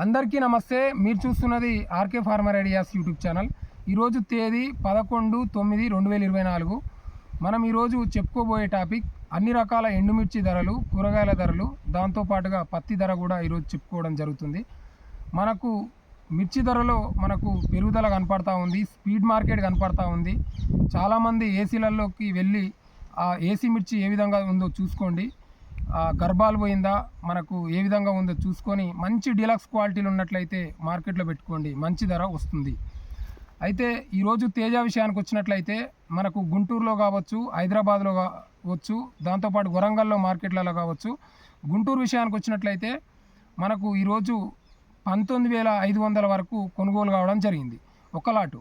అందరికీ నమస్తే. మీరు చూస్తున్నది RK farmer ideas YouTube channel. ఈరోజు తేదీ 11/9/2024. మనం ఈరోజు చెప్పుకోబోయే టాపిక్ అన్ని రకాల ఎండుమిర్చి ధరలు, కూరగాయల ధరలు, దాంతోపాటుగా పత్తి ధర కూడా ఈరోజు చెప్పుకోవడం జరుగుతుంది. మనకు మిర్చి ధరలో మనకు పెరుగుదల కనపడతా ఉంది, స్పీడ్ మార్కెట్ కనపడతా ఉంది. చాలామంది ఏసీలలోకి వెళ్ళి ఆ ఏసీ మిర్చి ఏ విధంగా ఉందో చూసుకోండి, గర్భాలు పోయిందా, మనకు ఏ విధంగా ఉందో చూసుకొని మంచి డీలక్స్ క్వాలిటీలు ఉన్నట్లయితే మార్కెట్లో పెట్టుకోండి, మంచి ధర వస్తుంది. అయితే ఈరోజు తేజ విషయానికి వచ్చినట్లయితే మనకు గుంటూరులో కావచ్చు, హైదరాబాద్లో కావచ్చు, దాంతోపాటు వరంగల్లో మార్కెట్లలో కావచ్చు. గుంటూరు విషయానికి వచ్చినట్లయితే మనకు ఈరోజు 19,500 వరకు కొనుగోలు కావడం జరిగింది. ఒక లాటు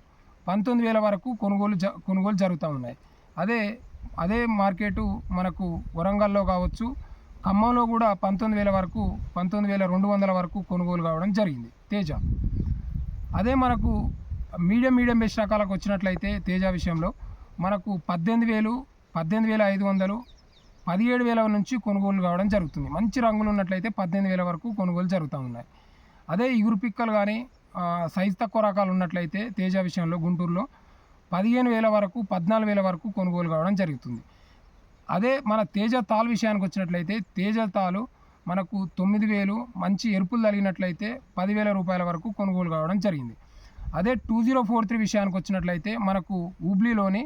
19,000 వరకు కొనుగోలు జరుగుతూ ఉన్నాయి. అదే మార్కెటు మనకు వరంగల్లో కావచ్చు, ఖమ్మంలో కూడా 19,000 వరకు, 19,200 వరకు కొనుగోలు కావడం జరిగింది తేజ. అదే మనకు మీడియం బెస్ట్ రకాలకు వచ్చినట్లయితే తేజ విషయంలో మనకు 18,000, 18,500, 17,000 నుంచి కొనుగోలు కావడం జరుగుతుంది. మంచి రంగులు ఉన్నట్లయితే 18,000 వరకు కొనుగోలు జరుగుతూ ఉన్నాయి. అదే ఇగురు పిక్కలు కానీ సైజు తక్కువ రకాలు ఉన్నట్లయితే తేజ విషయంలో గుంటూరులో 15,000 వరకు, 14,000 వరకు కొనుగోలు కావడం జరుగుతుంది. అదే మన తేజ తాలు విషయానికి వచ్చినట్లయితే తేజ తాలు మనకు 9,000, మంచి ఎరుపులు తగినట్లయితే 10,000 రూపాయల వరకు కొనుగోలు కావడం జరిగింది. అదే 2043 విషయానికి వచ్చినట్లయితే మనకు హుబ్లీలోని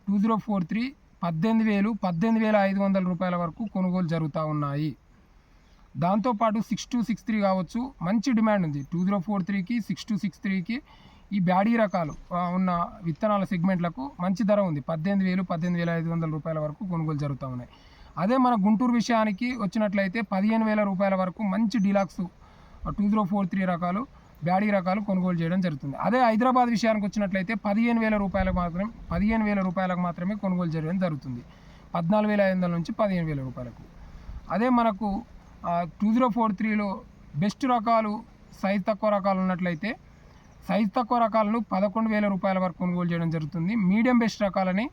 2043 18,000, 18,500 రూపాయల వరకు కొనుగోలు జరుగుతూ ఉన్నాయి. దాంతోపాటు 6263 కావచ్చు, మంచి డిమాండ్ ఉంది 2043కి, 6263కి. ఈ బ్యాడీ రకాలు ఉన్న విత్తనాల సెగ్మెంట్లకు మంచి ధర ఉంది. 18,000, 18,500 రూపాయల వరకు కొనుగోలు జరుగుతూ ఉన్నాయి. అదే మన గుంటూరు విషయానికి వచ్చినట్లయితే 15,000 రూపాయల వరకు మంచి డీలాక్స్ 2043 రకాలు, బ్యాడీ రకాలు కొనుగోలు చేయడం జరుగుతుంది. అదే హైదరాబాద్ విషయానికి వచ్చినట్లయితే 15,000 రూపాయలకు మాత్రమే కొనుగోలు చేయడం జరుగుతుంది. 14,500 నుంచి 15,000 రూపాయలకు. అదే మనకు 2043లో బెస్ట్ రకాలు, సైజు తక్కువ రకాలు ఉన్నట్లయితే సైజు తక్కువ రకాలను 11,000 రూపాయల వరకు కొనుగోలు చేయడం జరుగుతుంది. మీడియం బెస్ట్ రకాలని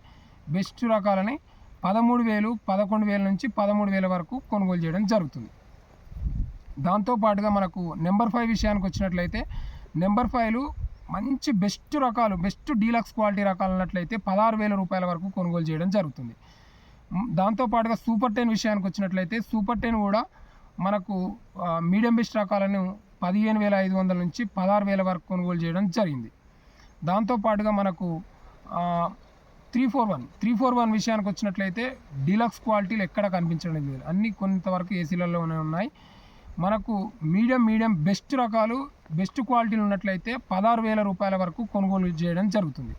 13,000, 11,000 నుంచి 13,000 వరకు కొనుగోలు చేయడం జరుగుతుంది. దాంతోపాటుగా మనకు నెంబర్ 5 విషయానికి వచ్చినట్లయితే నెంబర్ 5లు మంచి బెస్ట్ రకాలు, బెస్ట్ డీలక్స్ క్వాలిటీ రకాలు ఉన్నట్లయితే 16,000 రూపాయల వరకు కొనుగోలు చేయడం జరుగుతుంది. దాంతోపాటుగా సూపర్ 10 విషయానికి వచ్చినట్లయితే సూపర్ 10 కూడా మనకు మీడియం బెస్ట్ రకాలను 15,500 నుంచి 16,000 వరకు కొనుగోలు చేయడం జరిగింది. దాంతోపాటుగా మనకు 341 విషయానికి వచ్చినట్లయితే డీలక్స్ క్వాలిటీలు ఎక్కడ కనిపించడం లేదు, అన్నీ కొంతవరకు ఏసీలలోనే ఉన్నాయి. మనకు మీడియం బెస్ట్ రకాలు, బెస్ట్ క్వాలిటీలు ఉన్నట్లయితే 16,000 రూపాయల వరకు కొనుగోలు చేయడం జరుగుతుంది.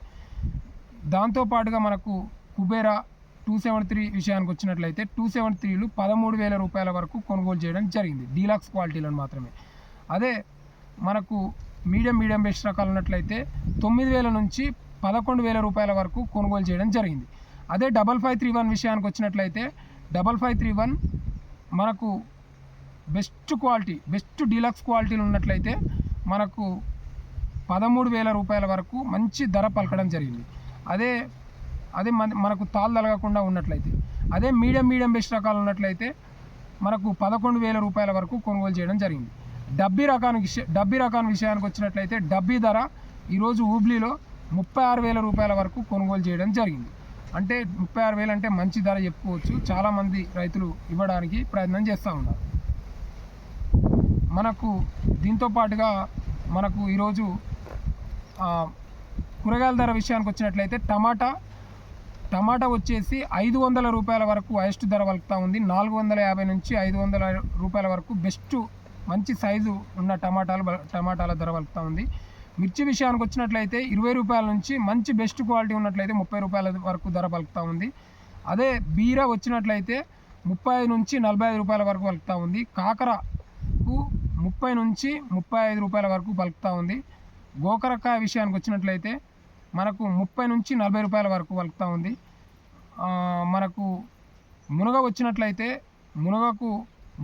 దాంతోపాటుగా మనకు కుబేరా 273 విషయానికి వచ్చినట్లయితే 273లు 13,000 రూపాయల వరకు కొనుగోలు చేయడం జరిగింది, డీలక్స్ క్వాలిటీలను మాత్రమే. అదే మనకు మీడియం బెస్ట్ రకాలు ఉన్నట్లయితే 9,000 నుంచి 11,000 రూపాయల వరకు కొనుగోలు చేయడం జరిగింది. అదే 5531 విషయానికి వచ్చినట్లయితే 5531 మనకు బెస్ట్ క్వాలిటీ, బెస్ట్ డీలక్స్ క్వాలిటీలు ఉన్నట్లయితే మనకు 13,000 రూపాయల వరకు మంచి ధర పలకడం జరిగింది. అదే మనకు తాళ్ళు తలగకుండా ఉన్నట్లయితే. అదే మీడియం బెస్ట్ రకాలు ఉన్నట్లయితే మనకు 11,000 రూపాయల వరకు కొనుగోలు చేయడం జరిగింది. డబ్బీ రకానికి విషయానికి వచ్చినట్లయితే డబ్బీ ధర ఈరోజు హుబ్లీలో 36,000 రూపాయల వరకు కొనుగోలు చేయడం జరిగింది. అంటే 36,000 అంటే మంచి ధర చెప్పుకోవచ్చు. చాలామంది రైతులు ఇవ్వడానికి ప్రయత్నం చేస్తూ ఉన్నారు. మనకు దీంతో పాటుగా మనకు ఈరోజు కూరగాయల ధర విషయానికి వచ్చినట్లయితే టమాటా వచ్చేసి 500 రూపాయల వరకు హైయెస్ట్ ధర పలుకుతూ ఉంది. 450 నుంచి 500 రూపాయల వరకు బెస్ట్ మంచి సైజు ఉన్న టమాటాల ధర పలుకుతూ ఉంది. మిర్చి విషయానికి వచ్చినట్లయితే 20 రూపాయల నుంచి మంచి బెస్ట్ క్వాలిటీ ఉన్నట్లయితే 30 రూపాయల వరకు ధర పలుకుతూ ఉంది. అదే బీర వచ్చినట్లయితే 35 నుంచి 45 రూపాయల వరకు పలుకుతూ ఉంది. కాకరకు 30 నుంచి 35 రూపాయల వరకు పలుకుతూ ఉంది. గోకరకాయ విషయానికి వచ్చినట్లయితే మనకు 30 నుంచి 40 రూపాయల వరకు పలుకుతూ ఉంది. మనకు మునగ వచ్చినట్లయితే మునగకు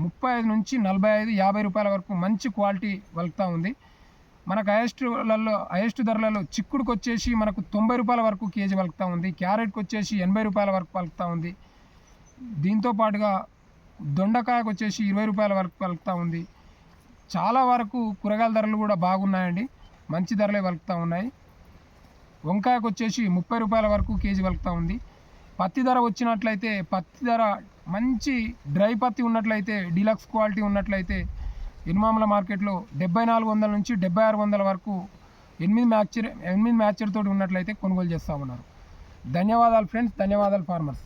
35 నుంచి 45, 50 రూపాయల వరకు మంచి క్వాలిటీ పలుకుతూ ఉంది. మనకు హైయెస్ట్ ధరలలో చిక్కుడుకు వచ్చేసి మనకు 90 రూపాయల వరకు కేజీ పలుకుతూ ఉంది. క్యారెట్కి వచ్చేసి 80 రూపాయల వరకు పలుకుతూ ఉంది. దీంతో పాటుగా దొండకాయకు వచ్చేసి 20 రూపాయల వరకు పలుకుతూ ఉంది. చాలా వరకు కూరగాయల ధరలు కూడా బాగున్నాయండి, మంచి ధరలే వలుకుతూ ఉన్నాయి. వంకాయకు వచ్చేసి 30 రూపాయల వరకు కేజీ వలుకుతూ ఉంది. పత్తి ధర వచ్చినట్లయితే పత్తి ధర మంచి డ్రై పత్తి ఉన్నట్లయితే డీలక్స్ క్వాలిటీ ఉన్నట్లయితే ఎనుమాముల మార్కెట్లో 7400 నుంచి 7600 వరకు 8 మ్యాచర్ తోటి ఉన్నట్లయితే కొనుగోలు చేస్తూ ఉన్నారు. ధన్యవాదాలు ఫ్రెండ్స్, ధన్యవాదాలు ఫార్మర్స్.